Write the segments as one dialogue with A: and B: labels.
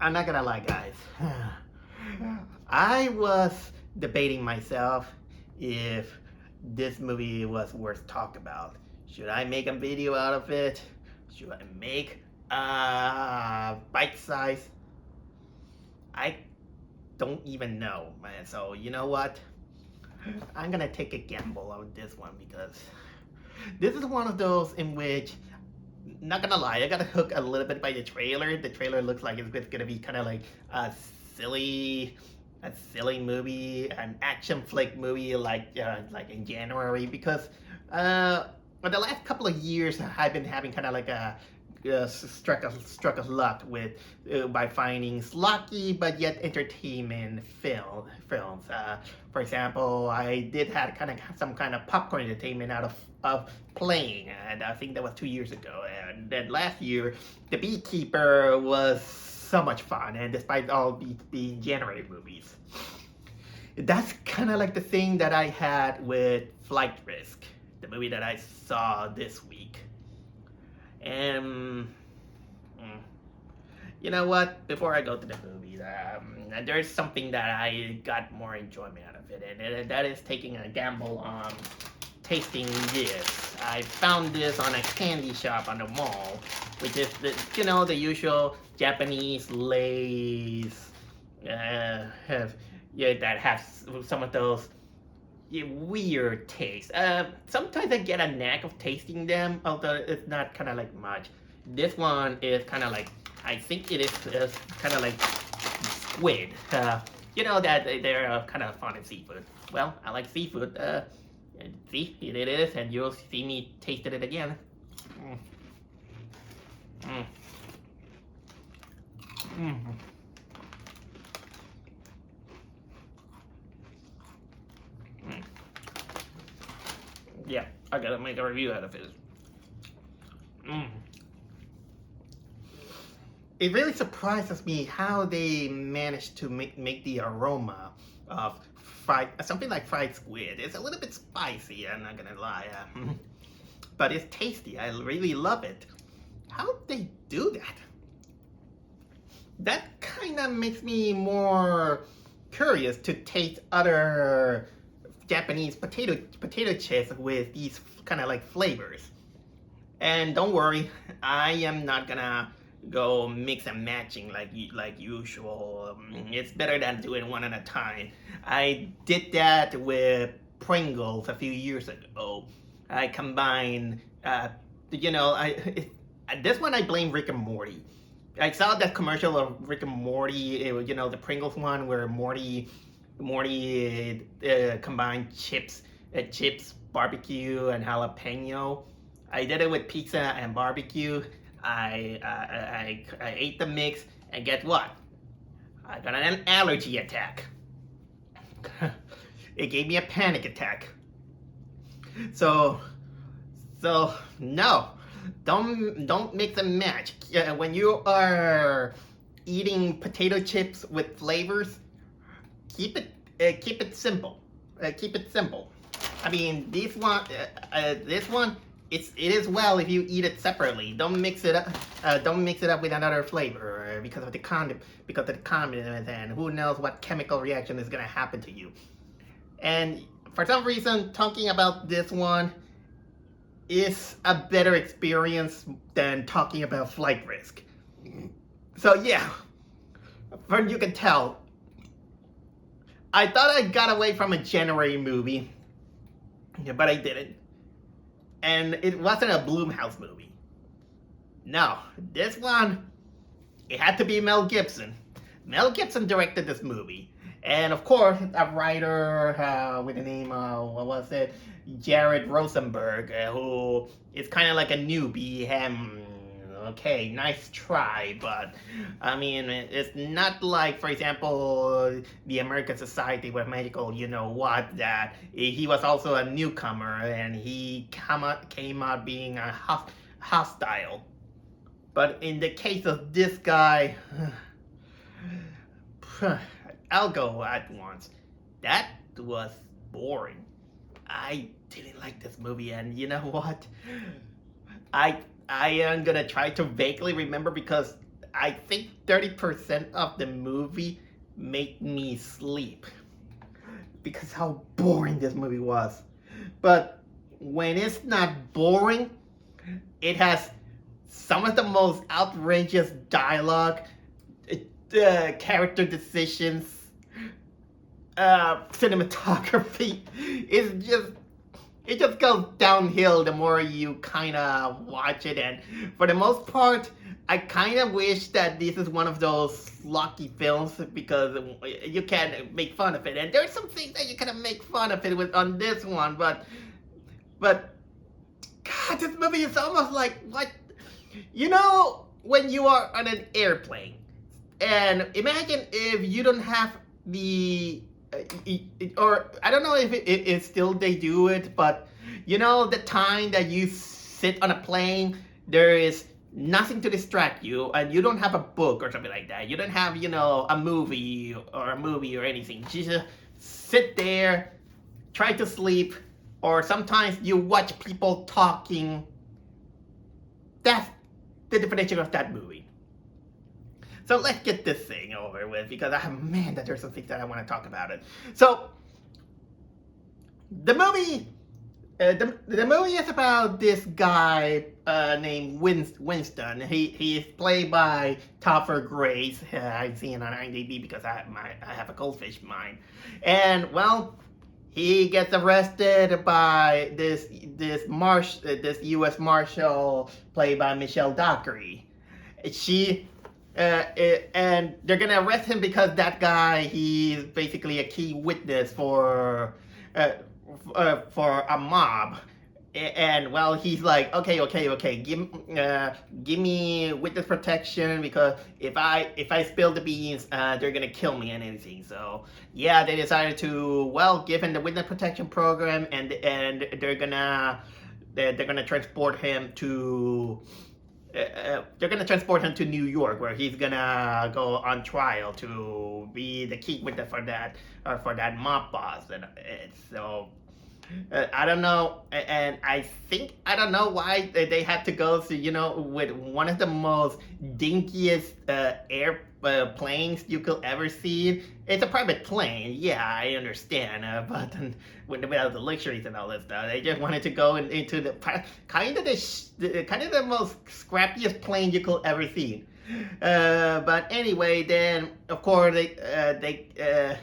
A: I'm not gonna lie, guys. I was debating myself if this movie was worth talk about. Should I make a video out of it? Should I make a bite size? I don't even know, man. So you know what? I'm gonna take a gamble on this one because this is one of those in which, not gonna lie, I got hooked a little bit by the trailer. The trailer looks like it's gonna be kind of like a silly, a silly movie, an action flick movie, like in January. Because for the last couple of years, I've been having kind of like a struck of luck with by finding schlocky but yet entertainment films. For example, I did have kind of some kind of popcorn entertainment out of Playing, and I think that was 2 years ago. And then last year, The Beekeeper was so much fun, and despite all being January movies, that's kind of like the thing that I had with Flight Risk, the movie that I saw this week. And you know what? Before I go to the movies, there's something that I got more enjoyment out of it, and that is taking a gamble on tasting this. I found this on a candy shop on the mall, which is the usual Japanese Lay's that have some of those weird taste. Sometimes I get a knack of tasting them, although it's not kind of like much. This one is kind of like, I think it is kind of like squid. That they're kind of fun in seafood. Well, I like seafood. See, here it is, and you'll see me tasting it again. Mm. Mm. Mm. Yeah, I gotta make a review out of it. It really surprises me how they managed to make the aroma of something like fried squid. It's a little bit spicy, I'm not gonna lie, but it's tasty. I really love it. How'd they do that? That kind of makes me more curious to taste other Japanese potato chips with these kind of like flavors. And don't worry, I am not gonna go mix and matching like usual. It's better than doing one at a time. I did that with Pringles a few years ago. I combined, this one I blame Rick and Morty. I saw that commercial of Rick and Morty, the Pringles one where Morty combined chips, barbecue, and jalapeno. I did it with pizza and barbecue. I ate the mix, and guess what? I got an allergy attack. It gave me a panic attack. So no, don't mix and match. When you are eating potato chips with flavors, keep it simple. Keep it simple. I mean, this one, it is well if you eat it separately. Don't mix it up. Don't mix it up with another flavor because of the condiment, and who knows what chemical reaction is gonna happen to you. And for some reason, talking about this one is a better experience than talking about Flight Risk. So yeah, from you can tell, I thought I got away from a January movie, but I didn't. And it wasn't a Blumhouse movie. No, this one, it had to be Mel Gibson. Mel Gibson directed this movie. And of course, a writer with the name of, Jared Rosenberg, who is kind of like a newbie. Okay, nice try, but I mean, it's not like, for example, the American Society with Medical, that he was also a newcomer and he came out being a hostile. But in the case of this guy, I'll go at once. That was boring. I didn't like this movie, and you know what? I am gonna try to vaguely remember because I think 30% of the movie made me sleep because how boring this movie was. But when it's not boring, it has some of the most outrageous dialogue, character decisions, cinematography. It just goes downhill the more you kind of watch it. And for the most part, I kind of wish that this is one of those lucky films because you can make fun of it. And there's some things that you kind of make fun of it with on this one, but God, this movie is almost like what, when you are on an airplane, and imagine if you don't have the or I don't know if it still they do it, but the time that you sit on a plane, there is nothing to distract you, and you don't have a book or something like that. You don't have a movie or anything. You just sit there, try to sleep, or sometimes you watch people talking. That's the definition of that movie. So let's get this thing over with because that there's some things that I want to talk about it. So the movie, the movie is about this guy named Winston. He is played by Topher Grace. I've seen it on IMDb because I have a goldfish mind, and well, he gets arrested by this U.S. Marshal played by Michelle Dockery. And they're gonna arrest him because that guy, he's basically a key witness for a mob. And well, he's like, okay, give me witness protection because if I spill the beans, they're gonna kill me and anything. So yeah, they decided to give him the witness protection program, and they're gonna transport him to. They're gonna transport him to New York, where he's gonna go on trial to be the key witness for that mob boss, and so. I don't know, and I don't know why they had to go with one of the most dinkiest planes you could ever see. It's a private plane, yeah, I understand, but without the luxuries and all that stuff, they just wanted to go into the kind of the most scrappiest plane you could ever see. But anyway, then of course they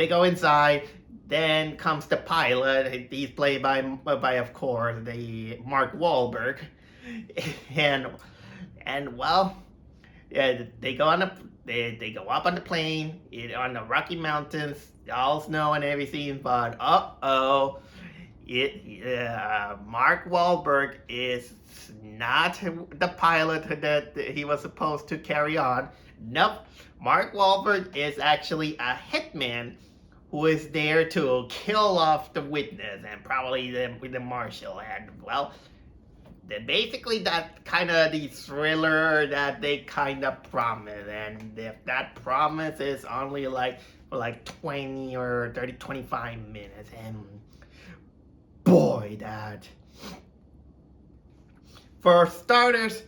A: go inside. Then comes the pilot. He's played by of course the Mark Whalberg, and well, yeah, they go up on the plane on the Rocky Mountains, all snow and everything. But Mark Whalberg is not the pilot that he was supposed to carry on. Nope, Mark Whalberg is actually a hitman who is there to kill off the witness and probably the marshal. And well, basically that's kind of the thriller that they kind of promise. And if that promise is only for 20 or 30, 25 minutes, and boy, for starters,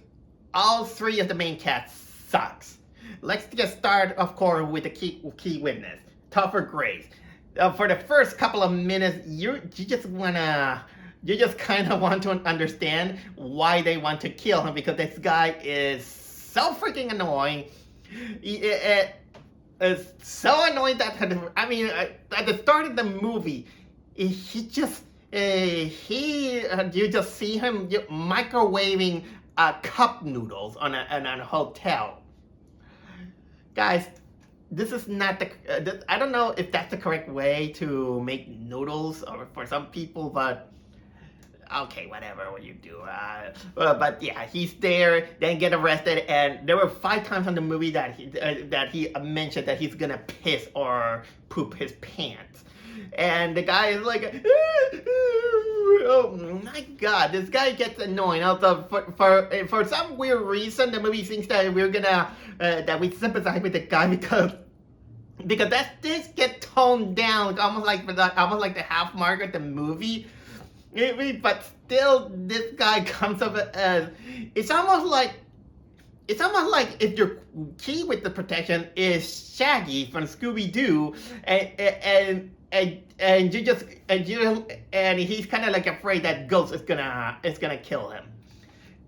A: all three of the main cast sucks. Let's get started, of course, with the key witness. Topher Grace. For the first couple of minutes, you just kind of want to understand why they want to kill him, because this guy is so freaking annoying. It's so annoying that at the start of the movie, you just see him microwaving cup noodles on a hotel. Guys, this is not I don't know if that's the correct way to make noodles or for some people, but okay, whatever you do. But yeah, he's there, then get arrested, and there were 5 times in the movie that he mentioned that he's gonna piss or poop his pants. And the guy is like, oh my god, this guy gets annoying. Also, for some weird reason, the movie thinks that we're gonna that we sympathize with the guy because this gets toned down almost like the half mark of the movie. But still, this guy comes up as it's almost like it's almost like if your key with the protection is Shaggy from Scooby-Doo, and he's kind of like afraid that Ghost is gonna kill him.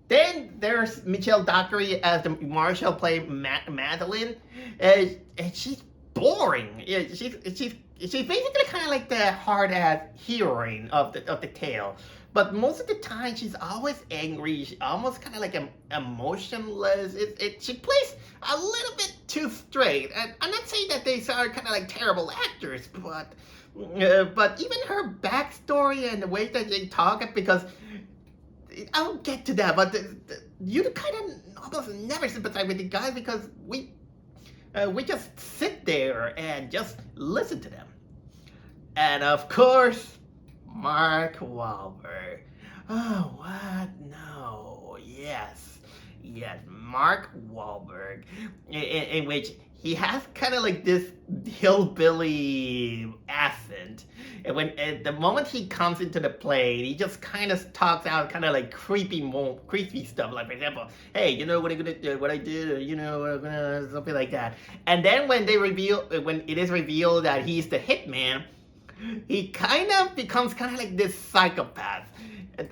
A: Then there's Michelle Dockery as the Marshall playing Madeline, and she's boring. She's basically kind of like the hard-ass heroine of the tale. But most of the time, she's always angry. She's almost kind of like emotionless. She plays a little bit too straight. And I'm not saying that they are kind of like terrible actors, but even her backstory and the way that they talk, because I'll get to that. But you kind of almost never sympathize with the guys because we just sit there and just listen to them. And of course, Mark Whalberg. Oh, what? No. Yes, Mark Whalberg, in which he has kind of like this hillbilly accent. And at the moment he comes into the plane, he just kind of talks out kind of like creepy stuff. Like, for example, hey, you know what I'm gonna do, what I did, or, you know, something like that. And then when it is revealed that he's the hitman, he kind of becomes kind of like this psychopath.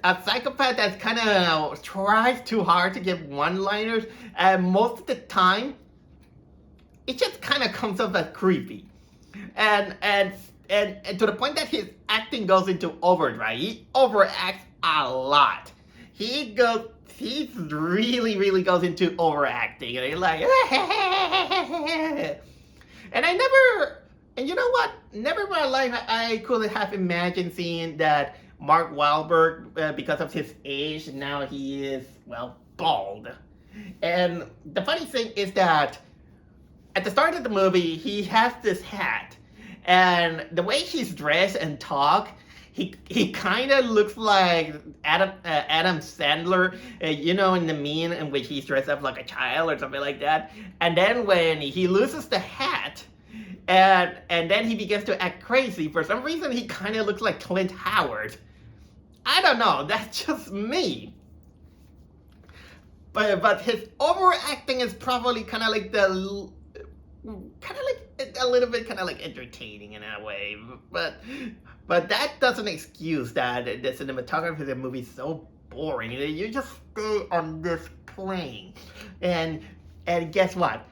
A: A psychopath that kind of tries too hard to give one-liners, and most of the time, it just kind of comes off as creepy. And to the point that his acting goes into overdrive. He overacts a lot. He really goes into overacting. And he's like, and you know what? Never in my life I could have imagined seeing that Mark Whalberg, because of his age, now he is, well, bald. And the funny thing is that at the start of the movie, he has this hat. And the way he's dressed and talk, he kind of looks like Adam Sandler, you know, in the meme in which he's dressed up like a child or something like that. And then when he loses the hat, and then he begins to act crazy, for some reason he kind of looks like Clint Howard. I don't know, that's just me. But his overacting is probably kind of like a little bit kind of like entertaining in a way. But that doesn't excuse that the cinematography of the movie is so boring. You just stay on this plane, and guess what?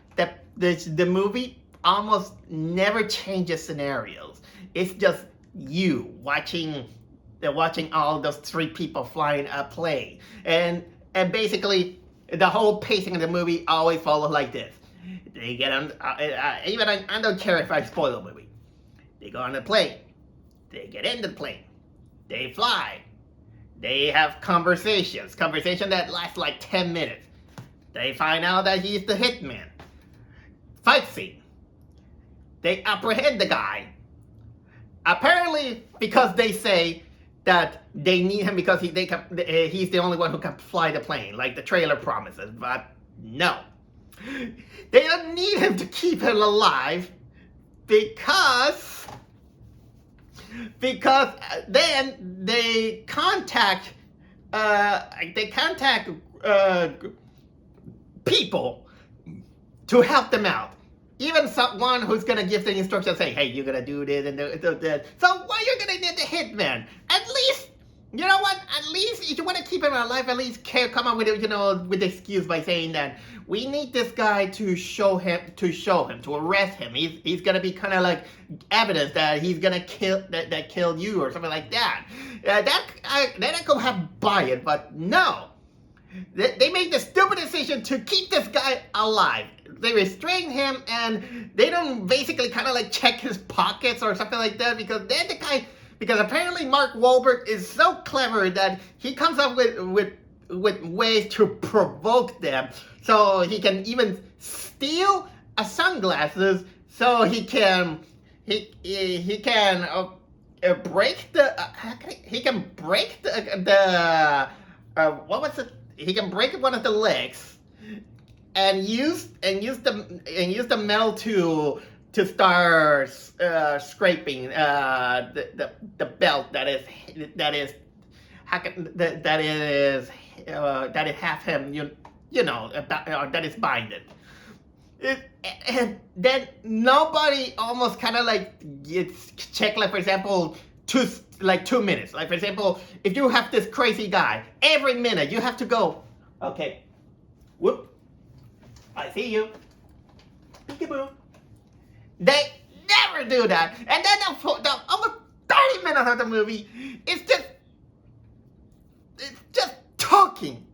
A: The movie almost never changes scenarios. It's just you watching all those three people flying a plane, and basically the whole pacing of the movie always follows like this. They get on, I don't care if I spoil the movie. They go on the plane. They get in the plane. They fly. They have conversation that lasts like 10 minutes. They find out that he's the hitman. Fight scene. They apprehend the guy. Apparently, because they say that they need him because he's the only one who can fly the plane, like the trailer promises. But no. They don't need him to keep him alive because then they contact people to help them out. Even someone who's gonna give the instructions, saying, "Hey, you're gonna do this and do that." So why you're gonna need the hitman? At least, you know what? At least if you want to keep him alive, at least come up with with the excuse by saying that we need this guy to arrest him. He's gonna be kind of like evidence that he's gonna kill you or something like that. Then I could have buy it, but no. They made the stupid decision to keep this guy alive. They restrain him, and they don't basically kind of like check his pockets or something like that, because then the guy, because apparently Mark Whalberg is so clever that he comes up with ways to provoke them, so he can even steal sunglasses, so he can break he can break one of the legs and use the metal to start scraping the belt that it have him that is binded. And then nobody almost kind of like gets checked, like for example, 2 minutes. Like for example, if you have this crazy guy, every minute you have to go, okay, whoop, I see you, peekaboo. They never do that, and then the almost 30 minutes of the movie is just talking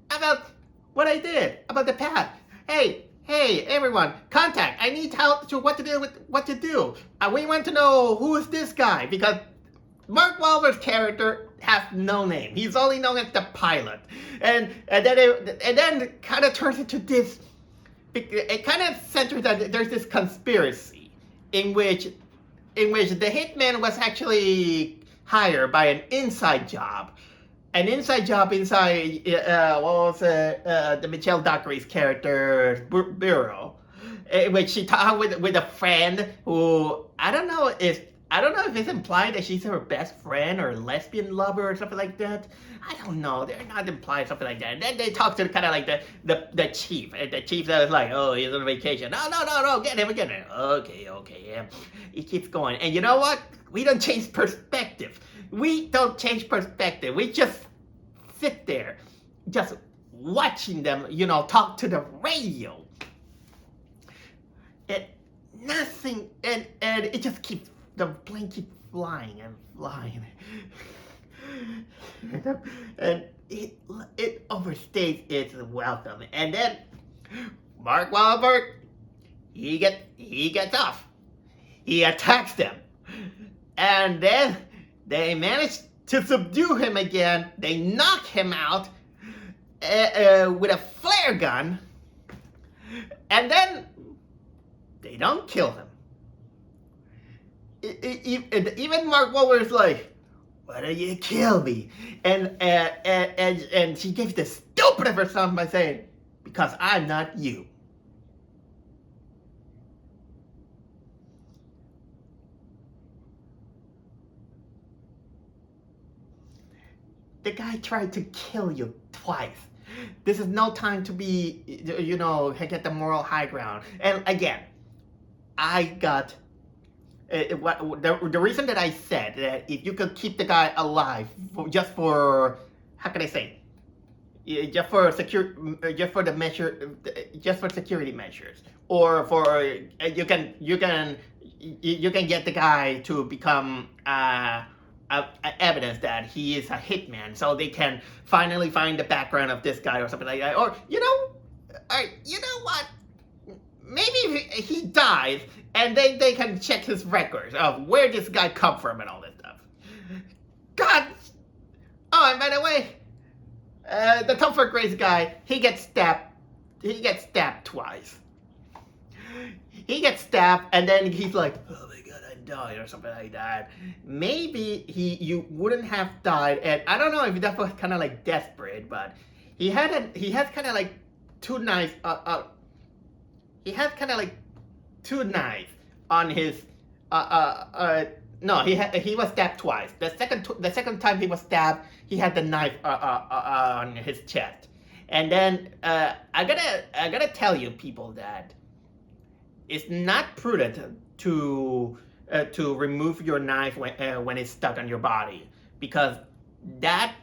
A: about what I did, about the past. Hey, everyone, contact. I need help to what to do. We want to know who is this guy, because Mark Whalberg's character has no name. He's only known as the pilot, and then kind of turns into this. It kind of centers that there's this conspiracy in which the hitman was actually hired by an inside job inside the Michelle Dockery's character's bureau, in which she talked with a friend who I don't know if it's implied that she's her best friend or lesbian lover or something like that. I don't know. They're not implied something like that. And then they talk to kind of like the chief, and the chief was like, oh, he's on vacation. No, get him. Okay, yeah. He keeps going, and you know what? We don't change perspective. We just sit there, just watching them, talk to the radio. And nothing, and it just keeps, the plane keeps flying and flying. And it overstays its welcome. And then Mark Whalberg, he gets off. He attacks them. And then they manage to subdue him again. They knock him out with a flare gun. And then they don't kill him. Even Mark Whalberg is like, why don't you kill me? And she gives the stupid of herself by saying, because I'm not you. The guy tried to kill you twice. This is no time to be, get the moral high ground. And again, I got the reason that I said that if you could keep the guy alive just for security measures, or for you can get the guy to become evidence that he is a hitman, so they can finally find the background of this guy or something like that. Or you know what? Maybe he dies, and they can check his records of where this guy come from and all this stuff. God. Oh, and by the way, the Topher Grace guy, he gets stabbed twice. He gets stabbed, and then he's like, oh my God, I died, or something like that. Maybe you wouldn't have died, and I don't know if that was kind of like desperate, but he has kind of like two knives. He has kind of like two knives on his. No, he was stabbed twice. The second time he was stabbed, he had the knife on his chest. And then I gotta tell you people that it's not prudent to remove your knife when it's stuck on your body, because that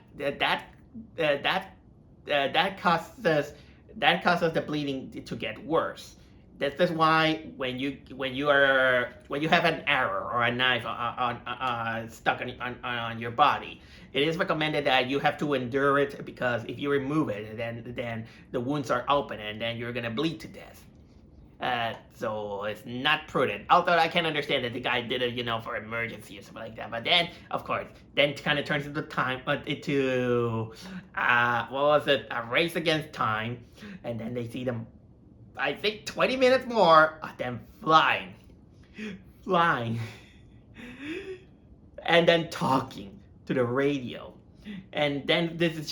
A: causes the bleeding to get worse. This is why when you have an arrow or a knife stuck on your body, it is recommended that you have to endure it, because if you remove it, then the wounds are open and then you're gonna bleed to death. So it's not prudent. Although I can understand that the guy did it, for emergency or something like that. But then, of course, it kind of turns into a race against time, and then they see them. I think 20 minutes more of them flying, and then talking to the radio. And then this is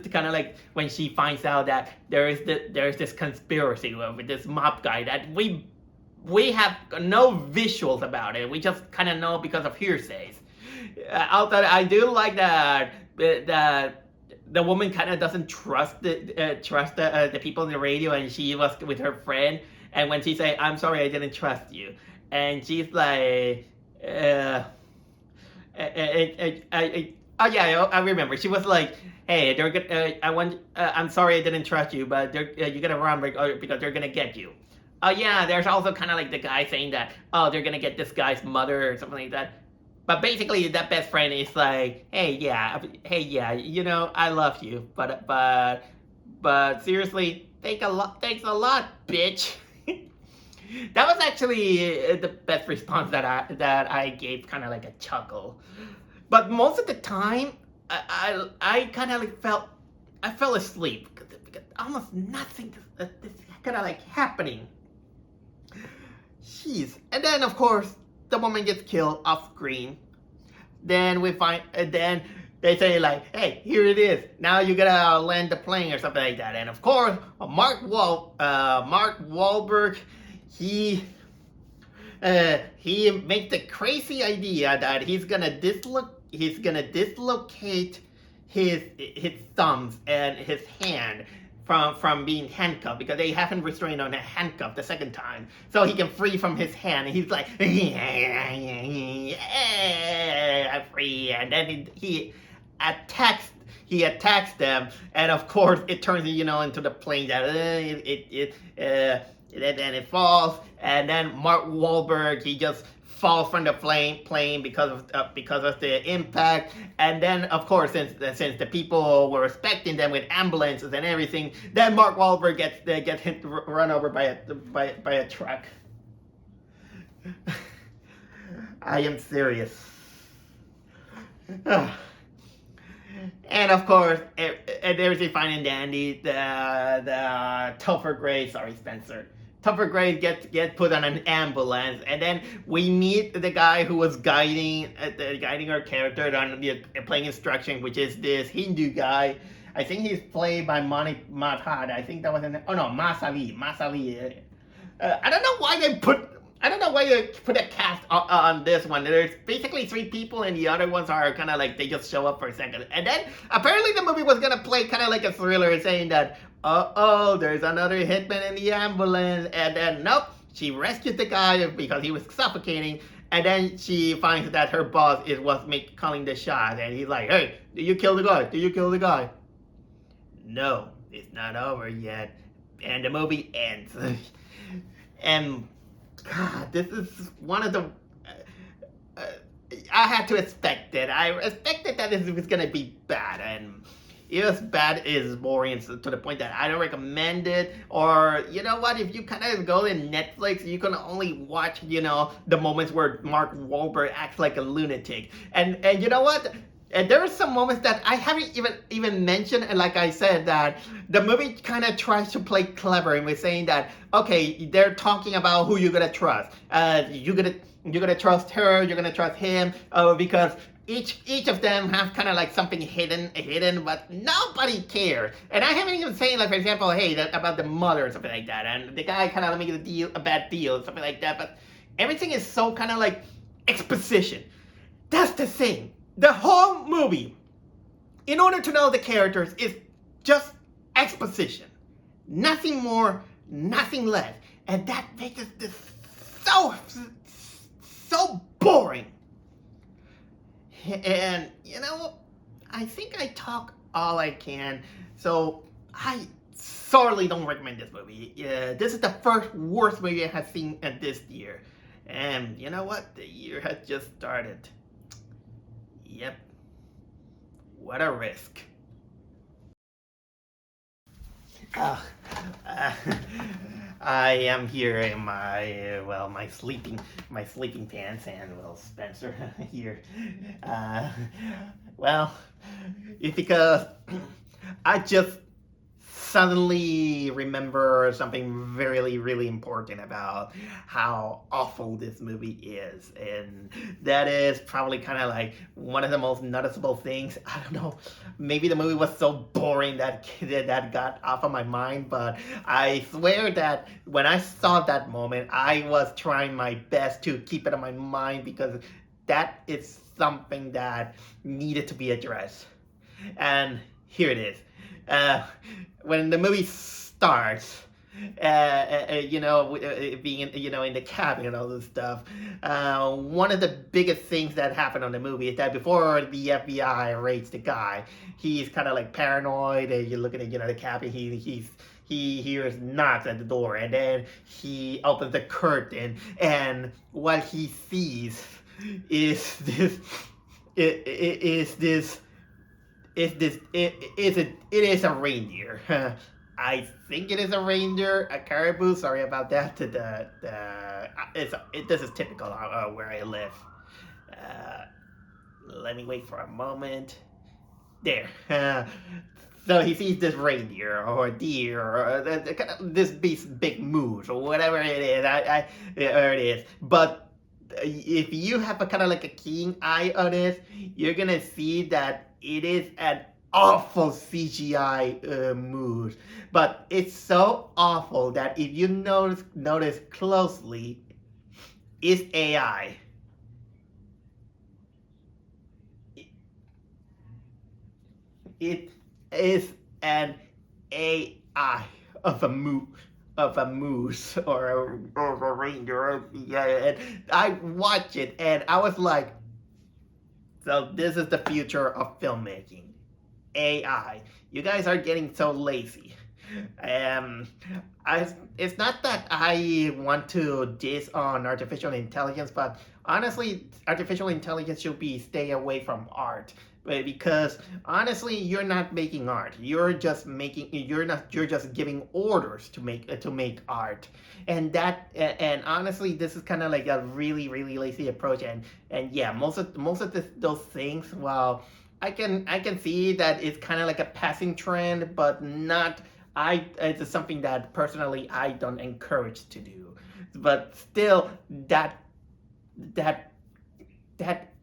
A: kind of like when she finds out that there is this conspiracy with this mob guy that we have no visuals about it. We just kind of know because of hearsays. Although I do like that the woman kind of doesn't trust the people in the radio, and she was with her friend, and when she say, "I'm sorry, I didn't trust you," and she's like, oh yeah, I remember. She was like, "Hey, they're gonna. I'm sorry, I didn't trust you, but you're gonna run because they're gonna get you." Oh yeah, there's also kind of like the guy saying that, "Oh, they're gonna get this guy's mother," or something like that. But basically, that best friend is like, "Hey, yeah, I love you, but seriously, thanks a lot, bitch." That was actually the best response that I gave, kind of like a chuckle. But most of the time, I kind of like I fell asleep because almost nothing is kind of like happening. Jeez. And then of course the woman gets killed off screen. Then then they say like, "Hey, here it is. Now you gotta land the plane," or something like that. And of course, Mark Whalberg, he makes the crazy idea that he's gonna dislocate his thumbs and his hand from being handcuffed, because they haven't restrained on a handcuff the second time, so he can free from his hand. And he's like, "Yeah, I'm free," and then he attacks them, and of course it turns into the plane that then it falls, and then Mark Whalberg, he just falls from the plane because of the impact. And then of course, since the people were expecting them with ambulances and everything, then Mark Whalberg gets run over by a truck. I am serious. And of course, there's a fine and dandy, the Topher Grace, sorry Spencer. Topher Grace gets put on an ambulance, and then we meet the guy who was guiding our character on the playing instruction, which is this Hindu guy. I think he's played by Mani Madhad. I think that was Masali. I don't know why they put a cast on this one. There's basically 3 people, and the other ones are kind of like they just show up for a second. And then apparently the movie was gonna play kind of like a thriller, saying that, there's another hitman in the ambulance, and then nope, she rescued the guy because he was suffocating. And then she finds that her boss was calling the shots, and he's like, "Hey, did you kill the guy? No, it's not over yet." And the movie ends. And God, this is one of the. I had to expect it. I expected that it was gonna be bad, and it was bad. Is boring to the point that I don't recommend it. Or you know what? If you kind of go to Netflix, you can only watch the moments where Mark Whalberg acts like a lunatic. And you know what? And there are some moments that I haven't even mentioned, and like I said, that the movie kind of tries to play clever, and we're saying that, okay, they're talking about who you're gonna trust. You're gonna trust her, you're gonna trust him, because each of them have kind of like something hidden, but nobody cares. And I haven't even saying, like, for example, hey, about the mother or something like that, and the guy kind of making a bad deal, something like that. But everything is so kind of like exposition. That's the thing. The whole movie, in order to know the characters, is just exposition. Nothing more, nothing less. And that makes this so boring. And, I think I talk all I can, so I sorely don't recommend this movie. This is the first worst movie I have seen this year. And you know what? The year has just started. Yep. What a risk. I am here in my sleeping pants, and Spencer here. It's because I just suddenly remember something really, really important about how awful this movie is. And that is probably kind of like one of the most noticeable things. I don't know, maybe the movie was so boring that got off of my mind, but I swear that when I saw that moment, I was trying my best to keep it on my mind, because that is something that needed to be addressed. And here it is. When the movie starts, being in the cabin and all this stuff. One of the biggest things that happened on the movie is that before the FBI raids the guy, he's kind of like paranoid. And you're looking at the cabin. He hears knocks at the door, and then he opens the curtain, and what he sees is this. It is a reindeer. I think it is a reindeer, a caribou. Sorry about that. This is typical where I live. Let me wait for a moment. There. So he sees this reindeer or deer or this big moose or whatever it is. There it is. But if you have a kind of like a keen eye on this, you're gonna see that it is an awful CGI mood, but it's so awful that if you notice closely, it's AI. It is an AI of a moose or a reindeer. Yeah, and I watched it and I was like, so this is the future of filmmaking. AI. You guys are getting so lazy. It's not that I want to diss on artificial intelligence, but honestly, artificial intelligence should stay away from art. Because honestly, you're not making art. You're just giving orders to make art, and honestly, this is kind of like a really lazy approach. And yeah, most of those things. Well, I can see that it's kind of like a passing trend, but not. It's something that personally I don't encourage to do. But still, that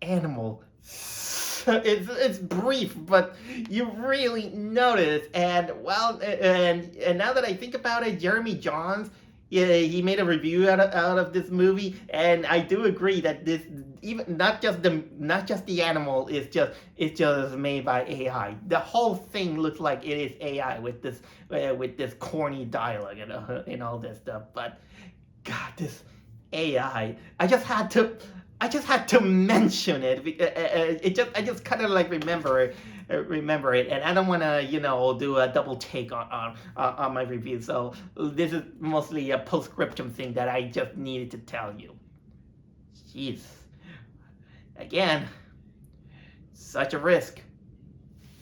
A: animal. It's brief, but you really notice. And well, and now that I think about it, Jeremy Jahns, yeah, he made a review out of this movie, and I do agree that this even not just the animal is just made by AI. The whole thing looks like it is AI with this corny dialogue and all this stuff. But God, this AI, I just had to mention it. I just kind of like remember it, and I don't want to do a double take on my review. So this is mostly a postscriptum thing that I just needed to tell you. Jeez, again, such a risk.